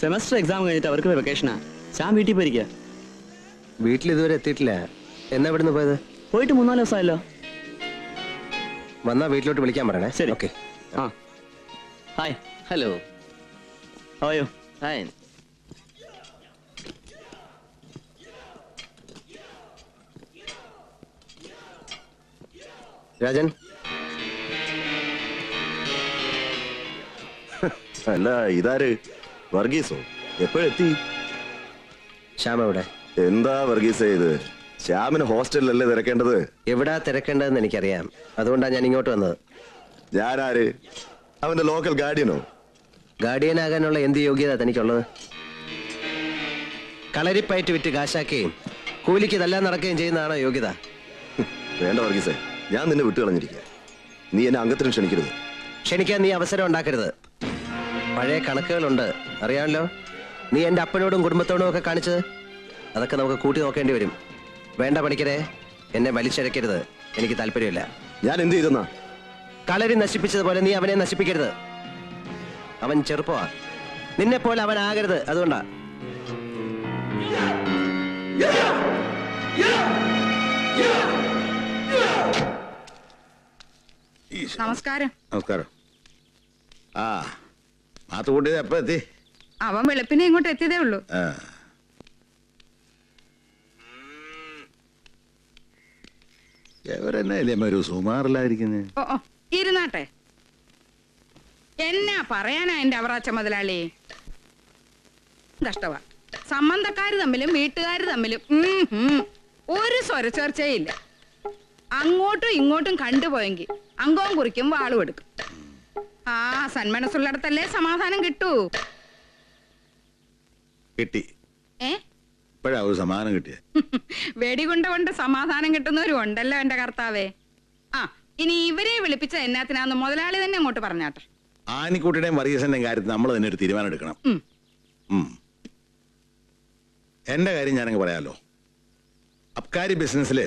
Semester exam കഴിഞ്ഞിട്ട് അവർക്ക് വെക്കേഷനാ. ഞാൻ വീട്ടിൽ പോയിരിക്കുക. വീട്ടിൽ ഇതുവരെ എത്തിയിട്ടില്ല. എന്നാ ഇവിടുന്ന് പോയത്? പോയിട്ട് 3-4 ദിവസമായല്ലോ. വന്നാ വീട്ടിലോട്ട് വിളിക്കാൻ പറയണേ. ശരി. ഓക്കെ. ആ ഹായ്. ഹലോ. ഹോയോ. ഹായ്. രാജൻ. അല്ല, ഇതാര്? വർഗീസോ? എപ്പോഴെത്തി? ശ്യാം എവിടെ? എന്താ വർഗീസേ ഇത്? ശ്യാമിന് ഹോസ്റ്റലിലല്ലേ തിരക്കേണ്ടത്? എവിടാ തിരക്കേണ്ടതെന്ന് എനിക്കറിയാം. അതുകൊണ്ടാണ് ഞാൻ ഇങ്ങോട്ട് വന്നത്. ഞാനാര്? അവന്റെ ലോക്കൽ ഗാർഡിയനോ? ഗാർഡിയനാകാനുള്ള എന്ത് യോഗ്യത തനിക്കുള്ളത്? കളരിപ്പയറ്റ് വിറ്റ് കാശാക്കുകയും കൂലിക്ക് തല്ലാൻ നടക്കുകയും ചെയ്യുന്നതാണോ യോഗ്യത? വേണ്ട വർഗീസേ, ഞാൻ നിന്നെ വിട്ടുകളഞ്ഞിരിക്കുക. നീ എന്നെ അംഗത്തിന് ക്ഷണിക്കരുത്. ക്ഷണിക്കാൻ നീ അവസരം ഉണ്ടാക്കരുത്. പഴയ കണക്കുകളുണ്ട്, അറിയാമല്ലോ. നീ എൻ്റെ അപ്പനോടും കുടുംബത്തോടും ഒക്കെ കാണിച്ചത്. അതൊക്കെ നമുക്ക് കൂട്ടി നോക്കേണ്ടി വരും. വേണ്ട പണിക്കരെ, എന്നെ വലിച്ചഴക്കരുത്. എനിക്ക് താല്പര്യമില്ല. ഞാൻ എന്ത് ചെയ്തെന്നാ? കളരി നശിപ്പിച്ചതുപോലെ നീ അവനെ നശിപ്പിക്കരുത്. അവൻ ചെറുപ്പമാ, നിന്നെ പോലെ അവൻ ആകരുത്. അതുകൊണ്ടാ. നമസ്കാരം. നമസ്കാരം. ആ മാത്തുകൂട്ടിയത് എപ്പോ എത്തി? അവൻ വെളുപ്പിനെ ഇങ്ങോട്ട് എത്തിയതേ ഉള്ളൂ. എവരെന്നെ ഒരു സുമാറിലായിരിക്കുന്നേ. ഓ ഓ ഇരുന്നാട്ടെ. എന്നാ പറയാനാ എന്റെ അവറാച്ച മുതലാളി? കഷ്ടവാ. സംബന്ധക്കാര് തമ്മിലും വീട്ടുകാര് തമ്മിലും ഒരു സ്വരച്ചേർച്ചയില്ല. അങ്ങോട്ടും ഇങ്ങോട്ടും കണ്ടുപോയെങ്കിൽ അങ്കവും കുറിക്കും വാളും എടുക്കും. ആ സന്മനസ്സുള്ളിടത്തല്ലേ സമാധാനം കിട്ടൂ. കിട്ടി. ഏ ഇപ്പോഴാ ഒരു സമാധാനം കിട്ടിയ. വെടികൊണ്ട കൊണ്ട് സമാധാനം കിട്ടുന്നവരും ഉണ്ടല്ലോ എന്റെ കർത്താവേ. ആ ഇനി ഇവരെ വിളിപ്പിച്ച എന്നാത്തിനാന്ന് മുതലാളി തന്നെ അങ്ങോട്ട് പറഞ്ഞാട്ടെ. ആനിക്കുട്ടിയുടെയും വർഗീസിന്റെയും കാര്യത്തിൽ നമ്മൾ തന്നെ ഒരു തീരുമാനം എടുക്കണം. എന്റെ കാര്യം ഞാനങ്ങ് പറയാലോ. അബ്കാരി ബിസിനസ്സില്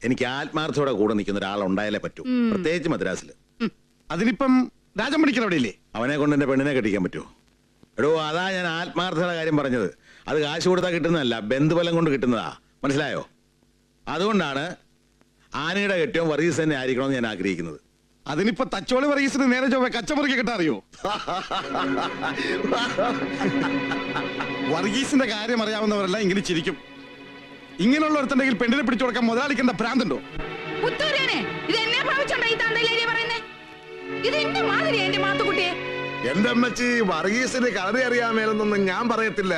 എനിക്ക് ആത്മാർത്ഥത്തോടെ കൂടെ നിൽക്കുന്ന ഒരാളുണ്ടായാലേ പറ്റൂ, പ്രത്യേകിച്ച് മദ്രാസില്. അതിനിപ്പം രാജൻ പണിക്കർ അവിടെ ഇല്ലേ? അവനെ കൊണ്ട് എന്റെ പെണ്ണിനെ കെട്ടിക്കാൻ പറ്റുമോ? എടോ, അതാ ഞാൻ ആത്മാർത്ഥയുടെ കാര്യം പറഞ്ഞത്. അത് കാശ് കൊടുത്താൽ കിട്ടുന്നതല്ല, ബന്ധുബലം കൊണ്ട് കിട്ടുന്നതാ. മനസ്സിലായോ? അതുകൊണ്ടാണ് ആനയുടെ കെട്ടിയോ വർഗീസ് തന്നെ ആയിരിക്കണമെന്ന് ഞാൻ ആഗ്രഹിക്കുന്നത്. അതിനിപ്പോ തച്ചോളി വർഗീസിന് നേരെ ചൊവ്വ കച്ചമുറിക്ക് കിട്ടാറിയോ? വർഗീസിന്റെ കാര്യം അറിയാവുന്നവരെല്ലാം ഇങ്ങനെ ചിരിക്കും. ഇങ്ങനെയുള്ള ഒരുത്തുണ്ടെങ്കിൽ പെണ്ണിനെ പിടിച്ചു കൊടുക്കാൻ മുതലാളിക്കേണ്ട ഭ്രാന്തുണ്ടോ? എന്റെ അമ്മച്ചി, വർഗീസിന് കളറി അറിയാമേലെന്നൊന്നും ഞാൻ പറയത്തില്ല.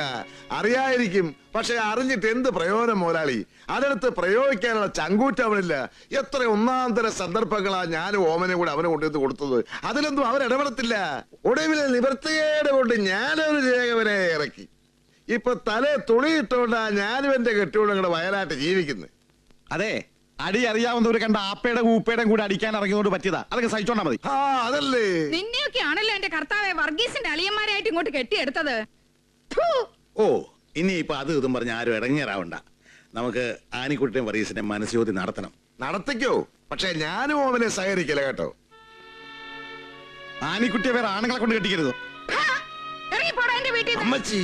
അറിയായിരിക്കും, പക്ഷെ അറിഞ്ഞിട്ട് എന്ത് പ്രയോജനം മുതലാളി? അതെടുത്ത് പ്രയോഗിക്കാനുള്ള ചങ്കൂറ്റം അവനില്ല. എത്ര ഒന്നാന്തര സന്ദർഭങ്ങളാ ഞാനും ഓമനെ കൂടെ അവനെ കൊണ്ടുവന്ന് കൊടുത്തത്. അതിലൊന്നും അവൻ ഇടപെടത്തില്ല. ഒടുവിലെ നിവൃത്തികേട് കൊണ്ട് ഞാനൊരു രേഖവനെ ഇറക്കി. ഇപ്പൊ തലേ തുണിയിട്ടോണ്ടാ ഞാനും എന്റെ കെട്ടിയോടും കൂടെ വയലായിട്ട് ജീവിക്കുന്നത്. അതെ, അടി അറിയാവുന്നവർ കണ്ട ആപ്പയുടെ ഊപ്പയുടെയും കൂടെ അടിക്കാൻ ഇറങ്ങിയോണ്ട് പറ്റിയതാ. അതൊക്കെ സഹിച്ചോണ്ടാ മതി. ആ അതല്ലേ. നിന്നെയൊക്കെ ആണല്ലോ എന്റെ കർത്താവെ വർഗീസിന്റെ അളിയന്മാരായിട്ട് ഇങ്ങോട്ട് കെട്ടിയെടുത്തത്. ഓ, ഇനി ഇപ്പൊ അത് ഇതും പറഞ്ഞ് ആരും ഇറങ്ങിയറാവണ്ട. നമുക്ക് ആനിക്കുട്ടിയും വർഗീസിന്റെ മനസ്സോധി നടത്തണം. നടത്തിക്കോ, പക്ഷെ ഞാനും ഓമനെ സഹകരിക്കില്ല കേട്ടോ. ആനിക്കുട്ടിയെ വേറെ ആണുങ്ങളെ കൊണ്ട് കെട്ടിക്കരുത്. ഇറങ്ങിപ്പോടാ എന്റെ വീട്ടിൽ.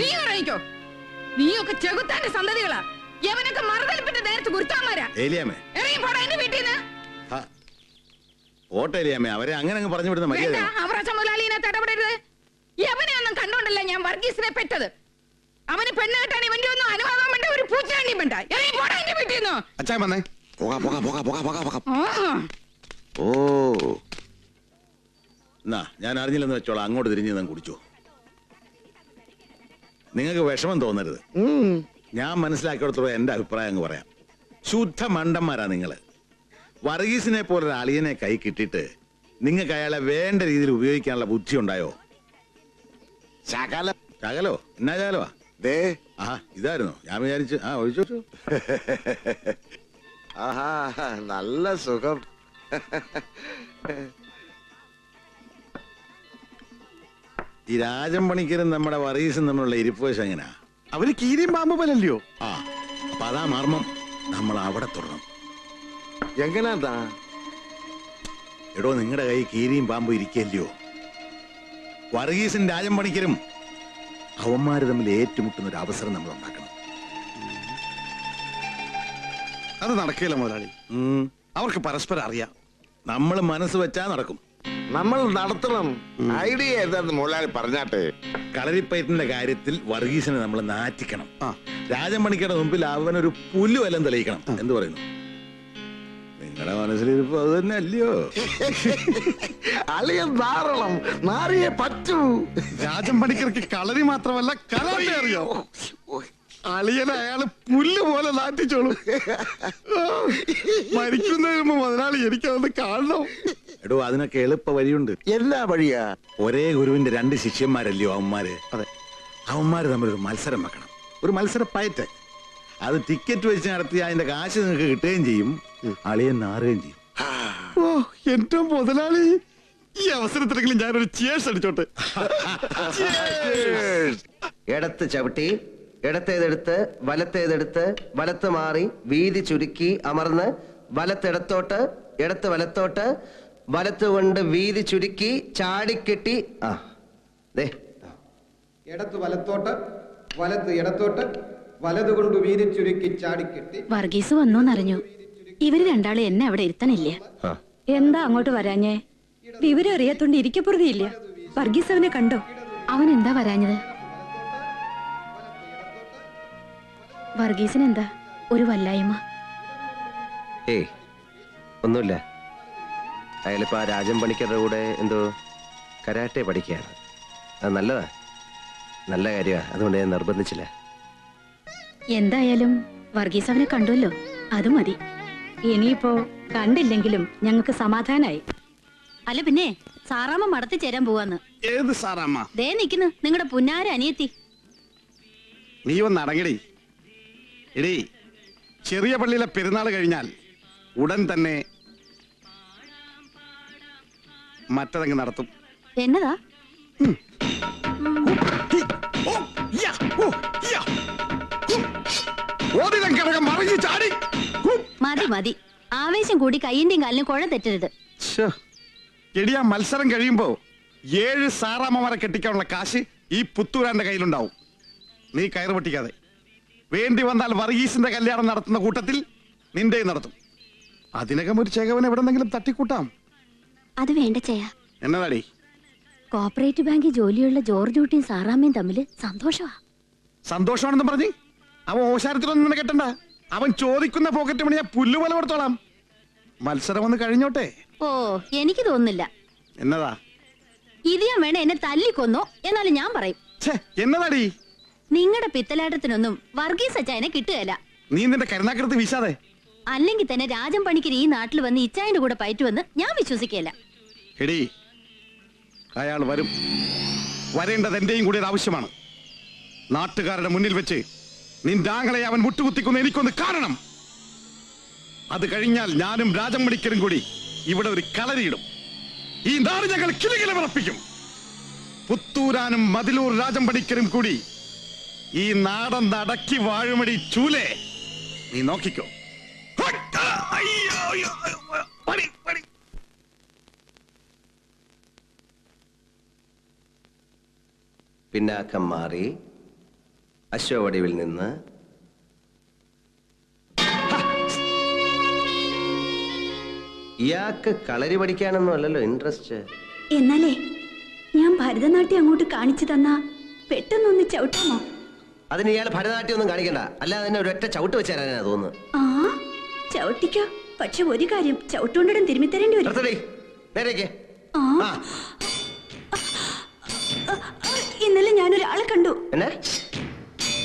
നീ ഇറങ്ങിക്കോ. നീയൊക്കെ ചെകുത്താന്റെ സന്തതികളാ. യവനൊക്കെ മറുതലിപ്പിന്റെ നേരത്ത് ഗുരുത്താന്മാരാ. ഇറങ്ങിപ്പോടാ എന്റെ വീട്ടിൽ നിന്ന്. ഓട്ടേലിയാമ്മേ, അവരെ അങ്ങനെ അങ്ങ് പറഞ്ഞു വിടുന്ന മര്യാദ. അവറാച്ച മുതലാളിനെ ഇടപെടരുത്. യവനെ ഒന്നും കണ്ടോണ്ടല്ല ഞാൻ വർഗീസിനെ പെറ്റത്. അവന് പെണ്ണ് കെട്ടാൻ ഇവന്റെ ഒന്നും അനുവാദം വേണ്ട, ഒരു പൂച്ചാണ്ടിയും വേണ്ട. ഇറങ്ങിപ്പോടാ എന്റെ വീട്ടിൽ നിന്ന്. അച്ഛൻ വന്നേ. ഓ എന്നാ ഞാൻ അറിഞ്ഞില്ലെന്ന് വെച്ചോളാം. അങ്ങോട്ട് തിരിഞ്ഞ് ഞാൻ കുടിച്ചു. നിങ്ങൾക്ക് വിഷമം തോന്നരുത്. ഞാൻ മനസ്സിലാക്കിയെടുത്തോളം എന്റെ അഭിപ്രായം അങ്ങ് പറയാം. ശുദ്ധ മണ്ടന്മാരാ നിങ്ങള്. വർഗീസിനെ പോലെ ഒരു അളിയനെ കൈ കിട്ടിയിട്ട് നിങ്ങൾക്ക് അയാളെ വേണ്ട രീതിയിൽ ഉപയോഗിക്കാനുള്ള ബുദ്ധി ഉണ്ടായോ? ശകലോ? എന്നാ ശകലോ? ആ ഇതായിരുന്നോ? ഞാൻ വിചാരിച്ചു ഒഴിച്ചു. ആഹാ, നല്ല സുഖം. ഈ രാജൻ പണിക്കരും നമ്മുടെ വർഗീസും തമ്മിലുള്ള ഇരിപ്പ് വശം എങ്ങനെയാ? അവര് കീരിയും പാമ്പ് പോലല്ലയോ? ആ, അപ്പൊ അതാ മർമ്മം. നമ്മൾ അവിടെ തുടരണം. എങ്ങനെയാ? എടോ, നിങ്ങളുടെ കൈ കീരിയും പാമ്പും ഇരിക്കല്ലയോ? വർഗീസും രാജൻ പണിക്കരും അവന്മാര് തമ്മിൽ ഏറ്റുമുട്ടുന്ന ഒരു അവസരം നമ്മൾ ഉണ്ടാക്കണം. അത് നടക്കില്ല മുതലാളി. അവർക്ക് പരസ്പരം അറിയാം. നമ്മൾ മനസ്സ് വെച്ചാ നടക്കും. നമ്മൾ നടത്തണം. ഐഡിയ ഏതാന്ന് മുതലാളി പറഞ്ഞാട്ടെ. കളരിപ്പയറ്റിന്റെ കാര്യത്തിൽ വർഗീസിനെ നമ്മൾ നാറ്റിക്കണം. രാജൻ പണിക്കരുടെ മുമ്പിൽ അവനൊരു പുല്ലുവല്ലം തെളിയിക്കണം. എന്ത് പറയുന്നു? നിങ്ങളുടെ മനസ്സിലിരിപ്പോ അത് തന്നെ അല്ലയോ? അളിയൻ നാറണം, നാറിയെ പറ്റൂ. രാജൻ പണിക്കർക്ക് കളരി മാത്രമല്ല കലാട്ടെ അറിയോ. അളിയനെ അയാള് പുല്ല് പോലെ നാറ്റിച്ചോളും. മരിക്കുന്നതിന് മുമ്പ് മുതലാളി എനിക്കതൊന്ന് കാണണം. എടോ, അതിനൊക്കെ എളുപ്പ വഴിയുണ്ട്. എല്ലാ വഴിയാ? ഒരേ ഗുരുവിന്റെ 2 ശിഷ്യന്മാരല്ലയോ അവന്മാര്? അതെ. അവന്മാര് തമ്മിലൊരു മത്സരം വെക്കണം. ഒരു മത്സര പയറ്റ്. അത് ടിക്കറ്റ് വെച്ച് നടത്തി അതിന്റെ കാശ് നിങ്ങൾക്ക് കിട്ടുകയും ചെയ്യും, അളിയൻ നാറുകയും ചെയ്യും. ഓ എന്റെ മുതലാളി, ഈ അവസരത്തിലെങ്കിലും ഞാനൊരു ചിയേഴ്സ് അടിച്ചോട്ടെ. ഇടത്ത് ചവിട്ടി, ഇടത്തേതെടുത്ത് വലത്തേതെടുത്ത് വലത്ത് മാറി വീതി ചുരുക്കി അമർന്ന് വലത്തിടത്തോട്ട് ഇടത്ത് വലത്തോട്ട് വലത്ത് കൊണ്ട് വീതി ചുരുക്കി ചാടിക്കെട്ടി. ദേ ഇടത്ത് വലത്തോട്ട് വലത്ത് ഇടത്തോട്ട് വലതുകൊണ്ട് വീതി ചുരുക്കി ചാടിക്കെട്ടി. വർഗീസ് വന്നോന്നറിഞ്ഞു. ഇവര് രണ്ടാളും എന്നെ അവിടെ ഇരുത്തണില്ല. എന്താ അങ്ങോട്ട് വരാഞ്ഞേ? വിവരം അറിയാത്തോണ്ട് ഇരിക്കപ്പുറതിയില്ല. വർഗീസ് അവനെ കണ്ടോ? അവൻ എന്താ വരാഞ്ഞത്? വർഗീസിന് എന്താ ഒരു വല്ലായ്മ? ഏയ് ഒന്നുമില്ല. അയാളിപ്പോ ആ രാജൻ പണിക്കരുടെ കൂടെ എന്തോ കരാട്ടെ പഠിക്കുകയാണ്. അത് നല്ലതാ, നല്ല കാര്യമാണ്. അതുകൊണ്ട് ഞാൻ നിർബന്ധിച്ചില്ല. എന്തായാലും വർഗീസ് അവനെ കണ്ടുവല്ലോ, അത് മതി. ഇനിയിപ്പോ കണ്ടില്ലെങ്കിലും ഞങ്ങൾക്ക് സമാധാനായി. അല്ല പിന്നെ സാറാമ്മ മടത്തി ചേരാൻ പോവാന്ന്. ഏത് സാറാമ്മ? ദേ നിക്കുന്നു നിങ്ങളുടെ പുന്നാര അനിയത്തി. നീ ഒന്ന് അടങ്ങടി. എടീ, ചെറിയ പള്ളിയിലെ പെരുന്നാൾ കഴിഞ്ഞാൽ ഉടൻ തന്നെ മറ്റതങ്ങ് നടത്തും. എന്നതാ? മതി മതി, ആവേശം കൂടി കയ്യിന്റെയും കാലിനും കുഴ തെറ്റരുത്. എടിയാ, മത്സരം കഴിയുമ്പോ 7 സാറാമ്മമാരെ കെട്ടിക്കാനുള്ള കാശ് ഈ പുത്തൂരാന്റെ കയ്യിലുണ്ടാവും. നീ കയറ് പൊട്ടിക്കാതെ. വേണ്ടി വന്നാൽ വർഗീസിന്റെ കല്യാണം നടത്തുന്ന കൂട്ടത്തിൽ നിന്റെയും നടത്തും. അതിനകം ഒരു ചേകവൻ എവിടെന്നെങ്കിലും തട്ടിക്കൂട്ടാം. അത് വേണ്ട ചെയ്യാ. എന്നതാടി? കോപ്പറേറ്റീവ് ബാങ്കിൽ ജോലിയുള്ള ജോർജ് കുട്ടിയും സാറാമ്മയും തമ്മിൽ സന്തോഷമാ. സന്തോഷമാണെന്ന് പറഞ്ഞ് അവൻ ഓശാരത്തിലൊന്നും നിന്നെ കെട്ടണ്ട. അവൻ ചോദിക്കുന്ന പോക്കറ്റ് മണി ഞാൻ പുല്ലുപോലെ കൊടുത്തോളാം. മത്സരം ഒന്ന് കഴിഞ്ഞോട്ടെ. ഓ എനിക്ക് തോന്നുന്നില്ല. എന്നതാ? ഇത് ഞാൻ വേണേ എന്നെ തല്ലിക്കൊന്നോ, എന്നാലും ഞാൻ പറയും. എന്നതാടി? നിങ്ങളുടെ പിത്തലാട്ടത്തിനൊന്നും വർഗീസ് അച്ചായനെ കിട്ടുകയല്ല. നീ നിന്റെ കരുനാക്കരത്ത് വീശാതെ. അല്ലെങ്കിൽ തന്നെ രാജൻ പണിക്കർ ഈ നാട്ടിൽ വന്ന് ഇച്ചായന്റെ കൂടെ പയറ്റുവെന്ന് ഞാൻ വിശ്വസിക്കുകയല്ല. എടീ, അയാൾ വരും. വരേണ്ടത് എന്റെയും കൂടി ഒരു ആവശ്യമാണ്. നാട്ടുകാരുടെ മുന്നിൽ വെച്ച് നിന്റെ ആങ്ങളെ അവൻ മുട്ടുകുത്തിക്കുന്ന എനിക്കൊന്ന് കാണണം. അത് കഴിഞ്ഞാൽ ഞാനും രാജൻ പണിക്കരും കൂടി ഇവിടെ ഒരു കളരിയിടും. ഈ നാട് ഞങ്ങൾ കിലുകില വിറപ്പിക്കും. പുത്തൂരാനും മതിലൂർ രാജൻ പണിക്കരും കൂടി ഈ നാടൻ നടക്കി വാഴുമടി ചൂലേ. നീ നോക്കിക്കോ. പിന്നാക്കം മാറി അശോവടിവിൽ നിന്ന് ഇയാൾക്ക് കളരി പഠിക്കാനൊന്നും അല്ലല്ലോ ഇൻട്രസ്റ്റ്. എന്നാലേ ഞാൻ ഭരതനാട്യം അങ്ങോട്ട് കാണിച്ചു തന്നാ പെട്ടെന്നൊന്ന് ചവിട്ടാമോ? അതിന് ഇയാൾ ഭരതനാട്യം ഒന്നും കാണിക്കണ്ട. അല്ലാതെ തന്നെ ഒരൊറ്റ ചവിട്ട് വെച്ച് തരാനാ തോന്നുന്നു. ആ ചവിട്ടിക്കോ. പക്ഷെ ഒരു കാര്യം, ചവിട്ടുകൊണ്ടിടം തിരുമ്മി തരേണ്ടി വരും. നേരേക്ക്. ഇന്നലെ ഞാനൊരാളെ കണ്ടു.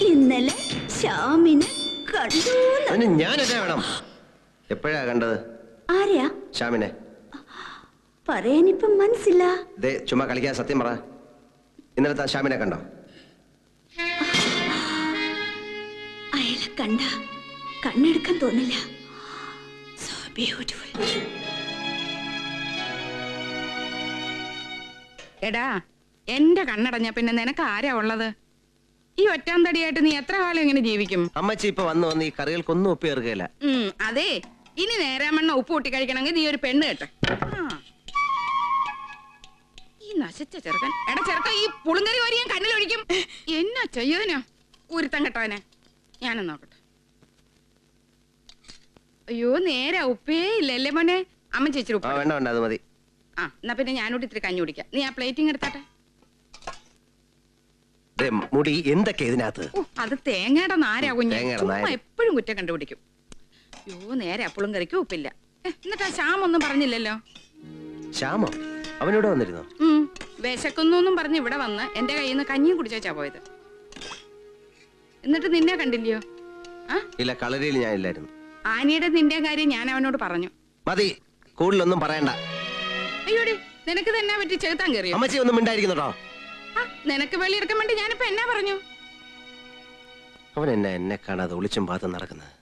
ഇന്നലെ ശ്യാമിനെ കണ്ടു. ഞാൻ എന്നാ വേണം? എപ്പോഴാ കണ്ടത്? ആരെയാ? ശ്യാമിനെ. പറയാനിപ്പം മനസ്സില്ല. ചുമ്മാ കളിക്കാൻ സത്യം പറ. ഇന്നലത്തെ ശ്യാമിനെ കണ്ടോ? അയാളെ കണ്ട കണ്ണെടുക്കാൻ തോന്നില്ല. So beautiful. എടാ, എന്റെ കണ്ണടഞ്ഞ പിന്നെ നിനക്ക് ആരാ ഉള്ളത്? ഈ ഒറ്റാം തടിയായിട്ട് നീ എത്ര കാലം ഇങ്ങനെ ജീവിക്കും? അമ്മച്ചി ഇപ്പൊ വന്ന് ഈ കറികൾക്കൊന്നും ഒപ്പി ചേർക്കുകയില്ല. അതെ, ഇനി നേരാമണ്ണ ഉപ്പ് കൂട്ടി കഴിക്കണമെങ്കിൽ നീ ഒരു പെണ്ണ് കേട്ടെ. ഈ നശിച്ച ചെറുക്കൻ. എടാ ചെറുക്ക, ഈ പുളുങ്കരി വരി ഞാൻ കണ്ണിലൊഴിക്കും. എന്നാ ചെയ്യാനോ ഉരുത്തം കെട്ടവനെ. ഞാനും നോക്കട്ടെ. അയ്യോ നേരെ ഉപ്പേ ഇല്ലല്ലേ മോനെ. അമ്മ ചേച്ചി ഉപ്പ വേണ്ട വേണ്ട, അത് മതി. ആ എന്നാ പിന്നെ ഞാനോട് ഇത്തിരി കഞ്ഞി കുടിക്കാം. നീ ആ പ്ലേറ്റിങ് എടുത്താട്ടെ. മുടി എന്തൊക്കെ ഇതിനകത്ത്? അത് തേങ്ങയുടെ നാരാ കുഞ്ഞ്. തേങ്ങയുടെ ചുമ്മാ നാര്. എപ്പോഴും കുറ്റം കണ്ടുപിടിക്കും. അയ്യോ നേരെ അപ്പളും കറിക്കും ഉപ്പില്ല. എന്നിട്ട് ആ ശ്യാം ഒന്നും പറഞ്ഞില്ലല്ലോ. ശ്യാമോ? അവനോട് വന്നിരുന്നോ? വിശക്കുന്നൊന്നും പറഞ്ഞ് ഇവിടെ വന്ന് എന്റെ കയ്യിൽ നിന്ന് കഞ്ഞിയും കുടിച്ചാ പോയത്. എന്നിട്ട് നിന്നെ കണ്ടില്ലയോ? ഇല്ല, കളരിയിൽ ഞാൻ ഇല്ലായിരുന്നു. ആനിയുടെ നിന്റെ കാര്യം ഞാൻ അവനോട് പറഞ്ഞു. മതി, കൂടുതലൊന്നും പറയണ്ട. അയ്യോടി, നിനക്ക് തന്നെ പറ്റി ചെറുത്താൻ കയറിയോ? അമ്മച്ചി ഒന്നും മിണ്ടായിരിക്കുന്നുട്ടോ. നിനക്ക് വെളിയെടുക്കാൻ വേണ്ടി ഞാനിപ്പോ എന്നാ പറഞ്ഞു? അവൻ എന്നെ കാണാതെ ഒളിച്ചും പാത്തും നടക്കുന്നത്.